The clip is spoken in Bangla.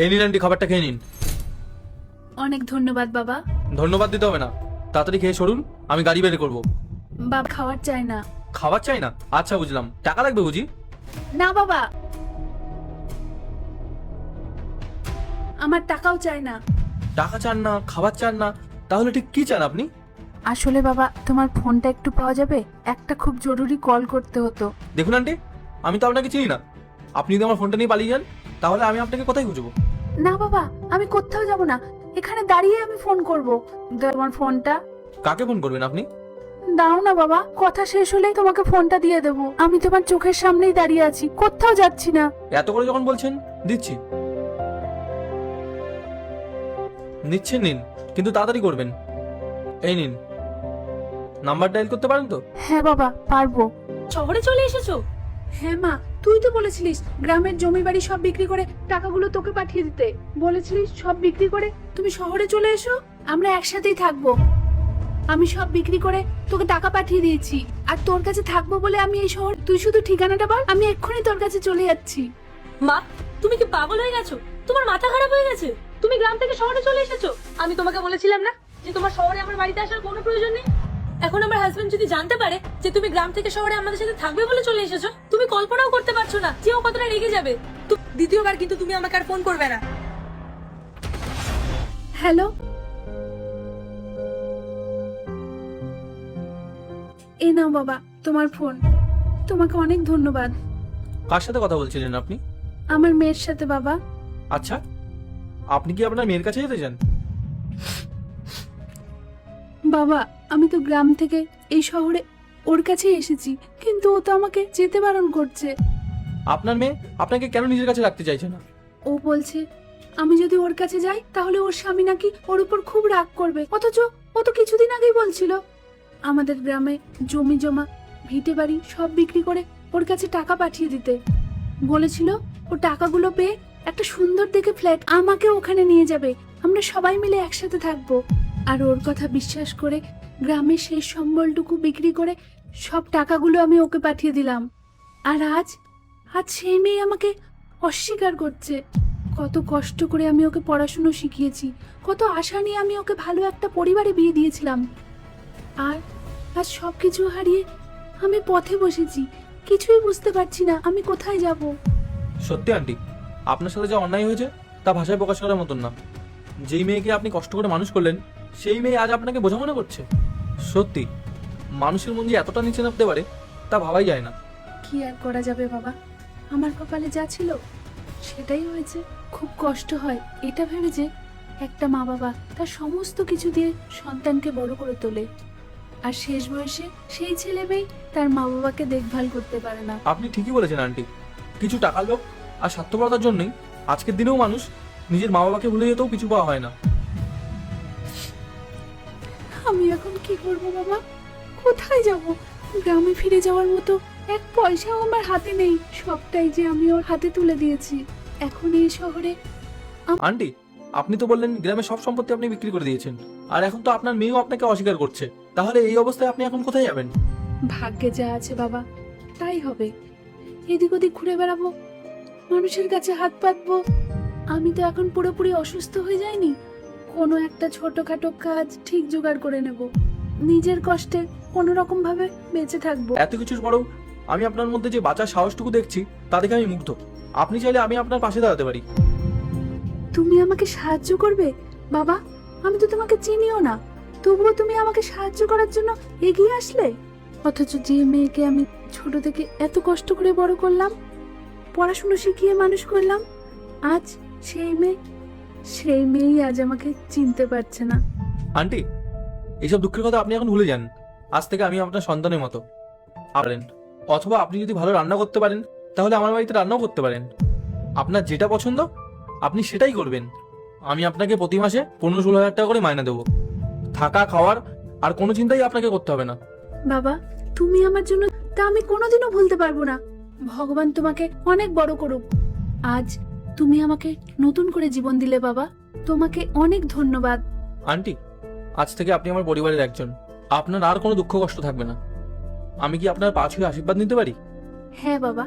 এই নিন আন্টি, খাবারটা খেয়ে নিন। অনেক ধন্যবাদ বাবা। ধন্যবাদ দিতে হবে না, তাড়াতাড়ি খেয়ে সরুন, আমি গাড়ি বের করবো। বাবা খাওয়ার চাই না। খাবার চাই না? আচ্ছা বুঝলাম, টাকা লাগবে বুঝি? না বাবা, আমার টাকাও চাই না। টাকা চান না, খাবার চান না, তাহলে ঠিক কি চান আপনি? আসলে বাবা, তোমার ফোনটা একটু পাওয়া যাবে? একটা খুব জরুরি কল করতে হতো। দেখুন আন্টি, আমি তো আপনাকে চিনি না। আপনি যদি আমার ফোনটা নিয়ে পালিয়ে যান, তাহলে আমি আপনাকে কোথায় খুঁজবো? না বাবা, আমি কোথাও যাব না, এখানে দাঁড়িয়ে আমি ফোন করব। তোমার ফোনটা কাকে ফোন করবেন আপনি? দাও না বাবা, কথা শেষ হলেই তোমাকে ফোনটা দিয়ে দেবো। আমি তোমার চোখের সামনেই দাঁড়িয়ে আছি, কোথাও যাচ্ছি না। এত করে যখন বলছেন, দিচ্ছি। নিচ্ছেন নিন, কিন্তু তাড়াতাড়ি করবেন। এই নিন, নাম্বার ডায়াল করতে পারেন তো? হ্যাঁ বাবা, পারবো। শহরে চলে এসেছো? হ্যাঁ মা, তুই তো বলেছিলিস গ্রামের জমি বাড়ি সব বিক্রি করে টাকাগুলো তোকে পাঠিয়ে দিতে। বলেছিলিস সব বিক্রি করে তুমি শহরে চলে এসো, আমরা একসাথেই থাকবো। আমি সব বিক্রি করে তোকে টাকা পাঠিয়ে দিয়েছি, আর তোর কাছে থাকবো বলে আমি এই শহর। তুই শুধু ঠিকানাটা বল, আমি এক্ষুনি তোর কাছে চলে যাচ্ছি। মা, তুমি কি পাগল হয়ে গেছো? তোমার মাথা খারাপ হয়ে গেছে? তুমি গ্রাম থেকে শহরে চলে এসেছো? আমি তোমাকে বলেছিলাম না যে তোমার শহরে আমার বাড়িতে আসার কোনো প্রয়োজন নেই? এখন আমার হাজবেন্ড যদি জানতে পারে যে তুমি গ্রাম থেকে শহরে আমাদের সাথে থাকবে বলে চলে এসেছো, তুমি কল্পনাও করতে পারছো না যে ও কতটা রেগে যাবে। দ্বিতীয়বার কিন্তু তুমি আমাকে আর ফোন করবে না। হ্যালো, এই নাও বাবা তোমার ফোন। তোমাকে অনেক ধন্যবাদ। কার সাথে কথা বলছিলেন আপনি? আমার মেয়ের সাথে বাবা। আচ্ছা, আপনি কি আপনার মেয়ের কাছে যেতে চান? বাবা, আমি তো গ্রাম থেকে এই শহরে ওর কাছেই এসেছি, কিন্তু ও তো আমাকে যেতে বারণ করছে। আপনার মেয়ে আপনাকে কেন নিজের কাছে রাখতে চাইছে না? ও বলছে আমি যদি ওর কাছে যাই তাহলে ওর স্বামী নাকি ওর উপর খুব রাগ করবে। অথচ ও তো কিছুদিন আগেই বলছিল আমাদের গ্রামে জমি জমা ভিটে বাড়ি সব বিক্রি করে ওর কাছে টাকা পাঠিয়ে দিতে। বলেছিল ও টাকাগুলো পেয়ে একটা সুন্দর দেখে ফ্ল্যাট আমাকে ওখানে নিয়ে যাবে, আমরা সবাই মিলে একসাথে থাকবো। আর ওর কথা বিশ্বাস করে গ্রামের সেই সম্বলটুকু বিক্রি করে সব টাকাগুলো আমি ওকে পাঠিয়ে দিলাম। আর আজ আজ সেই মেয়ে আমাকে অস্বীকার করছে। কত কষ্ট করে আমি ওকে পড়াশুনো শিখিয়েছি, কত আশা নিয়ে আমি ওকে ভালো একটা পরিবারে বিয়ে দিয়েছিলাম, আর আজ সবকিছু হারিয়ে আমি পথে বসেছি। কিছুই বুঝতে পারছি না আমি কোথায় যাব। সত্যি আন্টি, আপনার সাথে যা অন্যায় হয়েছে তা ভাষায় প্রকাশ করার মতন না। যেই মেয়েকে আপনি কষ্ট করে মানুষ করলেন, সেই মেয়ে আজ আপনাকে বোঝা মনে করছে। সত্যি, মানুষের মন যে এতটা নিচে নামতে পারে তা ভাবাই যায় না। কি আর করা যাবে বাবা, আমার কপালে যা ছিল সেটাই হয়েছে। খুব কষ্ট হয় এটা ভেবে যে একটা মা বাবা তার সমস্ত কিছু দিয়ে সন্তানকে বড় করে তোলে, আর শেষ বয়সে সেই ছেলে মেয়ে তার মা বাবাকে দেখভাল করতে পারে না। আপনি ঠিকই বলেছেন আন্টি, কিছু টাকার লোভ আর স্বার্থপরতার জন্যই আজকের দিনেও মানুষ নিজের মা বাবাকে ভুলে যেতেও কিছু পাওয়া হয় না। আমি এখন কি করব বাবা, কোথায় যাব? গ্রামে ফিরে যাওয়ার মতো এক পয়সাও আমার হাতে নেই, সবটাই যে আমি ওর হাতে তুলে দিয়েছি। এখন এই শহরে আন্টি, আপনি তো বললেন গ্রামের সব সম্পত্তি আপনি বিক্রি করে দিয়েছেন, আর এখন তো আপনার মেয়েও আপনাকে অস্বীকার করছে। তাহলে এই অবস্থায় আপনি এখন কোথায় যাবেন? ভাগ্যে যা আছে বাবা তাই হবে। এদিক ওদিক ঘুরে বেড়াবো, মানুষের কাছে হাত পাতবো। আমি তো এখন পুরোপুরি অসুস্থ হয়ে যাইনি, কোনো একটা ছোটখাটো কাজ ঠিক জোগাড় করে নেব, নিজের কষ্টে কোনো রকম ভাবে বেঁচে থাকবো। এত কিছুর পরেও আমি আপনার মধ্যে যে বাঁচার সাহসটুকু দেখছি তা দেখে আমি মুগ্ধ। আপনি চাইলে আমি আপনার পাশে দাঁড়াতে পারি। তুমি আমাকে সাহায্য করবে বাবা? আমি তো তোমাকে চিনিও না, তবুও তুমি আমাকে সাহায্য করার জন্য এগিয়ে আসলে। অথচ যে মেয়েকে আমি ছোট থেকে এত কষ্ট করে বড় করলাম, পড়াশুনো শিখিয়ে মানুষ করলাম, আজ সেই মেয়েই আজ আমাকে চিনতে পারছে না। আন্টি, এইসব দুঃখের কথা আপনি এখন ভুলে যান। আজ থেকে আমি আপনার সন্তানের মতো। পারেন, অথবা আপনি যদি ভালো রান্না করতে পারেন তাহলে আমার বাড়িতে রান্নাও করতে পারেন। আপনার যেটা পছন্দ আপনি সেটাই করবেন। আমি আপনাকে প্রতি মাসে 15-16 হাজার টাকা করে মাইনে দেবো। থাকা খাওয়ার আর কোনো চিন্তাই আপনাকে করতে হবে না। বাবা, তুমি আমার জন্য তা আমি কোনোদিনও ভুলতে পারবো না। ভগবান তোমাকে অনেক বড় করুক। আজ তুমি আমাকে নতুন করে জীবন দিলে বাবা, তোমাকে অনেক ধন্যবাদ। আন্টি, আজ থেকে আপনি আমার পরিবারের একজন। আপনার আর কোনো দুঃখ কষ্ট থাকবে না। আমি কি আপনার পা ছুঁয়ে আশীর্বাদ নিতে পারি? হ্যাঁ বাবা।